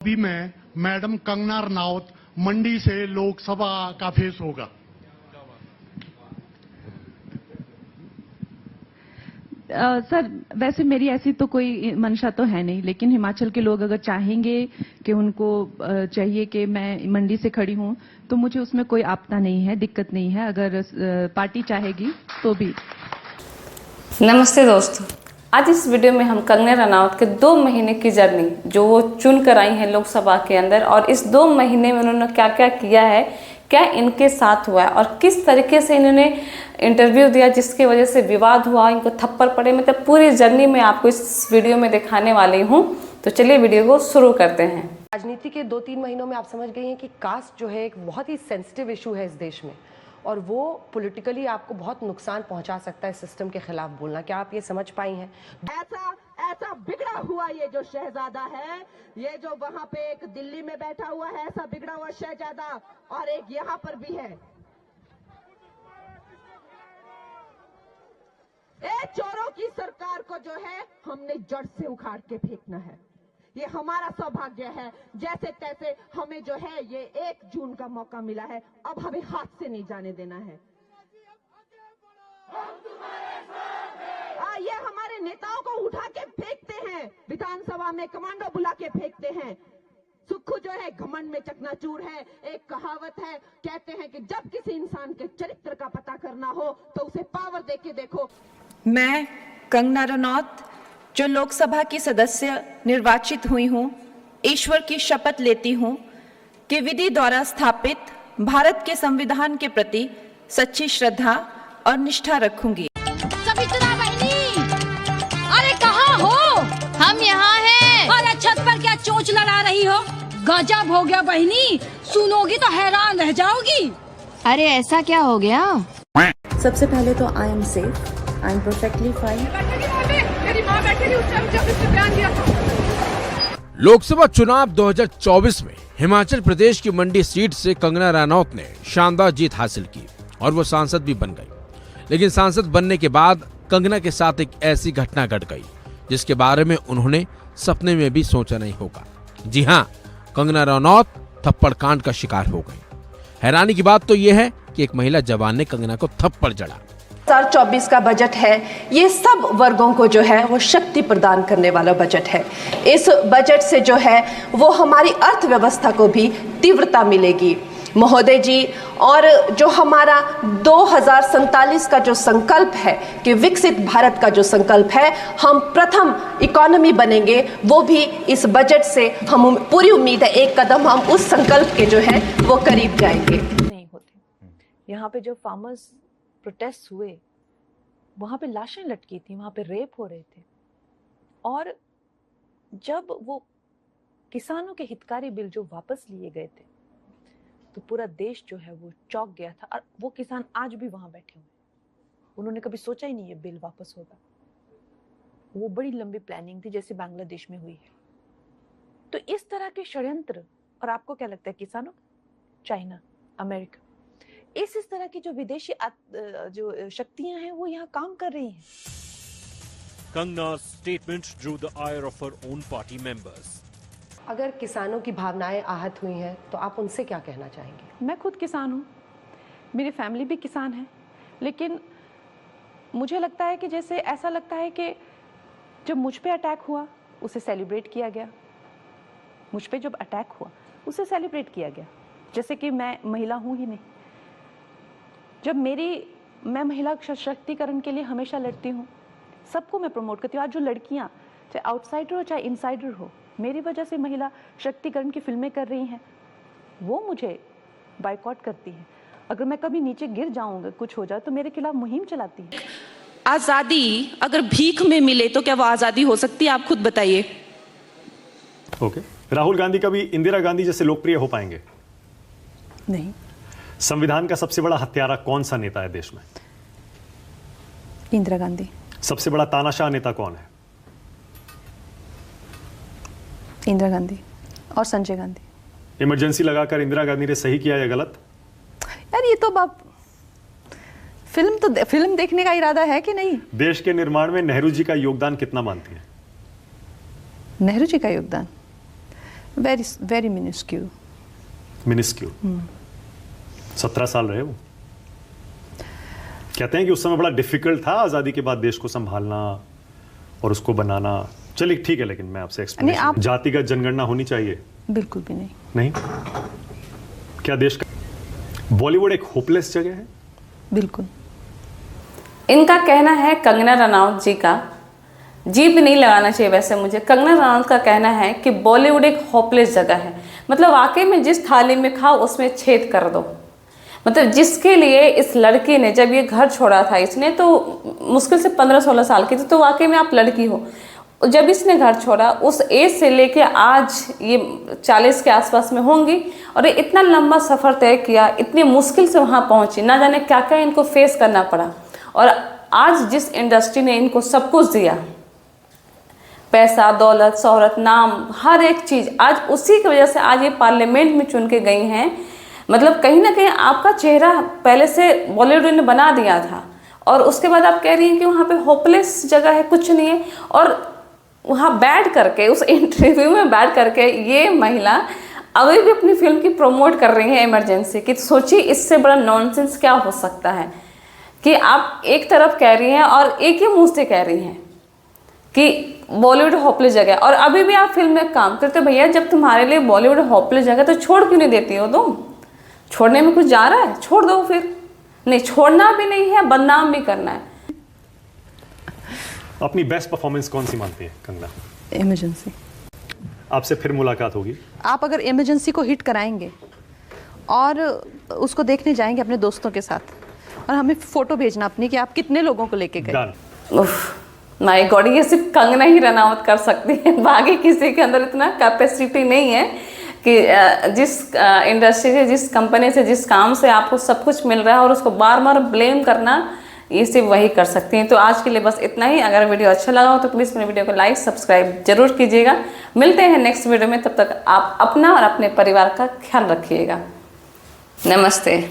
अभी में मैडम कंगना रनौत मंडी से लोकसभा का फेस होगा। सर वैसे मेरी ऐसी तो कोई मंशा तो है नहीं, लेकिन हिमाचल के लोग अगर चाहेंगे कि उनको चाहिए कि मैं मंडी से खड़ी हूं तो मुझे उसमें कोई आपत्ति नहीं है, दिक्कत नहीं है, अगर पार्टी चाहेगी तो भी। नमस्ते दोस्तों, आज इस वीडियो में हम कंगना रनौत के 2 महीने की जर्नी जो वो चुन कर आई हैं लोकसभा के अंदर, और इस 2 महीने में उन्होंने क्या क्या किया है, क्या इनके साथ हुआ है और किस तरीके से इन्होंने इंटरव्यू दिया जिसकी वजह से विवाद हुआ, इनको थप्पड़ पड़े, मतलब पूरी जर्नी में आपको इस वीडियो में दिखाने वाली हूँ। तो चलिए वीडियो को शुरू करते हैं। राजनीति के 2-3 महीनों में आप समझ गई हैं कि कास्ट जो है एक बहुत ही सेंसिटिव इशू है इस देश में, और वो पॉलिटिकली आपको बहुत नुकसान पहुंचा सकता है सिस्टम के खिलाफ बोलना। क्या आप ये समझ पाई हैं? ऐसा बिगड़ा हुआ ये जो शहजादा है, ये जो वहां पे एक दिल्ली में बैठा हुआ है, ऐसा बिगड़ा हुआ शहजादा, और एक यहाँ पर भी है। चोरों की सरकार को जो है हमने जड़ से उखाड़ के फेंकना है। ये हमारा सौभाग्य है, जैसे तैसे हमें जो है ये 1 जून का मौका मिला है, अब हमें हाथ से नहीं जाने देना है। ये हमारे नेताओं को उठा के फेंकते हैं, विधानसभा में कमांडो बुला के फेंकते हैं। सुक्खू जो है घमंड में चकनाचूर है। एक कहावत है, कहते हैं कि जब किसी इंसान के चरित्र का पता करना हो तो उसे पावर दे के देखो। मैं कंगना रनौत जो लोकसभा की सदस्य निर्वाचित हुई हूँ, ईश्वर की शपथ लेती हूँ कि विधि द्वारा स्थापित भारत के संविधान के प्रति सच्ची श्रद्धा और निष्ठा रखूंगी। सवित्रा बहनी, अरे कहाँ हो? हम यहाँ हैं। अरे छत पर क्या चोंच लड़ा रही हो? गजब हो गया बहनी, सुनोगी तो हैरान रह जाओगी। अरे ऐसा क्या हो गया? सबसे पहले तो I am safe, I am perfectly fine. मेरी माँ बैठी थी उस टाइम जब इसने बयान दिया था। लोकसभा चुनाव 2024 में हिमाचल प्रदेश की मंडी सीट से कंगना रनौत ने शानदार जीत हासिल की और वो सांसद भी बन गई। लेकिन सांसद बनने के बाद कंगना के साथ एक ऐसी घटना घट गई जिसके बारे में उन्होंने सपने में भी सोचा नहीं होगा। जी हाँ, कंगना रनौत थप्पड़ कांड का शिकार हो गई। हैरानी की बात तो यह है कि एक महिला जवान ने कंगना को थप्पड़ जड़ा। 2024 का बजट है, ये सब वर्गों को जो है वो शक्ति प्रदान करने वाला बजट है। इस बजट से जो है वो हमारी अर्थव्यवस्था को भी तीव्रता मिलेगी महोदय जी। और जो हमारा 2047 का जो संकल्प है कि विकसित भारत का जो संकल्प है, हम प्रथम इकोनॉमी बनेंगे, वो भी इस बजट से हम पूरी उम्मीद है एक कदम हम उस संकल्प के जो है वो करीब जाएंगे। नहीं होते। यहाँ पे जो फार्मर्स प्रोटेस्ट हुए, वहाँ पे लाशें लटकी थी, वहाँ पे रेप हो रहे थे, और जब वो किसानों के हितकारी बिल जो वापस लिए गए थे तो पूरा देश जो है वो चौंक गया था। और वो किसान आज भी वहां बैठे हुए, उन्होंने कभी सोचा ही नहीं ये बिल वापस होगा। वो बड़ी लंबी प्लानिंग थी जैसे बांग्लादेश में हुई है। तो इस तरह के षड्यंत्र, और आपको क्या लगता है किसानों, चाइना, अमेरिका, इस तरह की जो विदेशी जो शक्तियां हैं वो यहाँ काम कर रही हैं। Kangna's statement drew the ire of her own party members. अगर किसानों की भावनाएं आहत हुई हैं तो आप उनसे क्या कहना चाहेंगे? मैं खुद किसान हूँ, मेरी फैमिली भी किसान है, लेकिन मुझे लगता है कि जैसे ऐसा लगता है कि जब मुझ पे अटैक हुआ उसे सेलिब्रेट किया गया, मुझ पे जब अटैक हुआ उसे सेलिब्रेट किया गया, जैसे कि मैं महिला हूँ ही नहीं। जब मैं महिला सशक्तिकरण के लिए हमेशा लड़ती हूँ, सबको मैं प्रमोट करती हूँ। आज जो लड़कियाँ चाहे आउटसाइडर हो चाहे इनसाइडर हो, मेरी वजह से महिला शक्तिकरण की फिल्में कर रही हैं, वो मुझे बायकॉट करती हैं। अगर मैं कभी नीचे गिर जाऊंगा, कुछ हो जाए, तो मेरे खिलाफ मुहिम चलाती है। आजादी अगर भीख में मिले तो क्या वो आजादी हो सकती है? आप खुद बताइए। ओके। राहुल गांधी कभी इंदिरा गांधी जैसे लोकप्रिय हो पाएंगे? नहीं। संविधान का सबसे बड़ा हत्यारा कौन सा नेता है देश में? इंदिरा गांधी। सबसे बड़ा तानाशाह नेता कौन है? इंदिरा गांधी और संजय गांधी। इमरजेंसी लगाकर इंदिरा गांधी ने सही किया या गलत? यार ये तो बाप फिल्म देखने का इरादा है कि नहीं? देश के निर्माण में नेहरू जी का योगदान कितना मानती है? नेहरू जी का योगदान वेरी वेरी मिनिस्क्यूल। मिनिस्क्यूल। 17 साल रहे वो। कहते हैं कि उस समय बड़ा डिफिकल्ट था आजादी के बाद देश को संभालना और उसको बनाना। चलिए ठीक है, लेकिन मैं आपसे एक्सप्लेनेशन, जातिगत जनगणना होनी चाहिए? बिल्कुल भी नहीं। नहीं? क्या देश का बॉलीवुड एक होपलेस जगह है? बिल्कुल। इनका कहना है, कंगना रनौत जी का, जी भी नहीं लगाना चाहिए वैसे मुझे, कंगना रनौत का कहना है कि बॉलीवुड एक होपलेस जगह है। मतलब वाकई में जिस थाली में खाओ उसमें छेद कर दो। मतलब जिसके लिए इस लड़की ने, जब ये घर छोड़ा था इसने, तो मुश्किल से 15-16 साल की थी, तो वाकई में आप लड़की हो। जब इसने घर छोड़ा उस एज से लेके आज ये 40 के आसपास में होंगी, और ये इतना लंबा सफ़र तय किया, इतनी मुश्किल से वहाँ पहुँची, ना जाने क्या क्या इनको फेस करना पड़ा। और आज जिस इंडस्ट्री ने इनको सब कुछ दिया, पैसा, दौलत, शोहरत, नाम, हर एक चीज़, आज उसी की वजह से आज ये पार्लियामेंट में चुन के गई हैं। मतलब कहीं ना कहीं आपका चेहरा पहले से बॉलीवुड ने बना दिया था, और उसके बाद आप कह रही हैं कि वहाँ पे होपलेस जगह है, कुछ नहीं है। और वहाँ बैठ करके, उस इंटरव्यू में बैठ करके ये महिला अभी भी अपनी फिल्म की प्रमोट कर रही है इमरजेंसी की। तो सोचिए इससे बड़ा नॉनसेंस क्या हो सकता है कि आप एक तरफ कह रही हैं और एक ही मुँह से कह रही हैं कि बॉलीवुड होपलेस जगह, और अभी भी आप फिल्म में काम करते हो। भैया जब तुम्हारे लिए बॉलीवुड होपलेस जगह, तो छोड़ क्यों नहीं देती हो तुम? छोड़ने में कुछ जा रहा है? छोड़ दो फिर। नहीं, छोड़ना भी नहीं है, बदनाम भी करना है। अपनी बेस्ट परफॉर्मेंस कौन सी मानती है कंगना? इमरजेंसी। आपसे फिर मुलाकात होगी। आप अगर इमरजेंसी को हिट कराएंगे और उसको देखने जाएंगे अपने दोस्तों के साथ, और हमें फोटो भेजना अपनी कि आप कितने लोगों को लेके गए। माय गॉड, ये सिर्फ कंगना ही रनावत कर सकती है, बाकी किसी के अंदर इतना कैपेसिटी नहीं है कि जिस इंडस्ट्री से, जिस कंपनी से, जिस काम से आपको सब कुछ मिल रहा है और उसको बार बार ब्लेम करना, ये सिर्फ वही कर सकती हैं। तो आज के लिए बस इतना ही। अगर वीडियो अच्छा लगा हो तो प्लीज़ मेरे वीडियो को लाइक, सब्सक्राइब जरूर कीजिएगा। मिलते हैं नेक्स्ट वीडियो में, तब तक आप अपना और अपने परिवार का ख्याल रखिएगा। नमस्ते।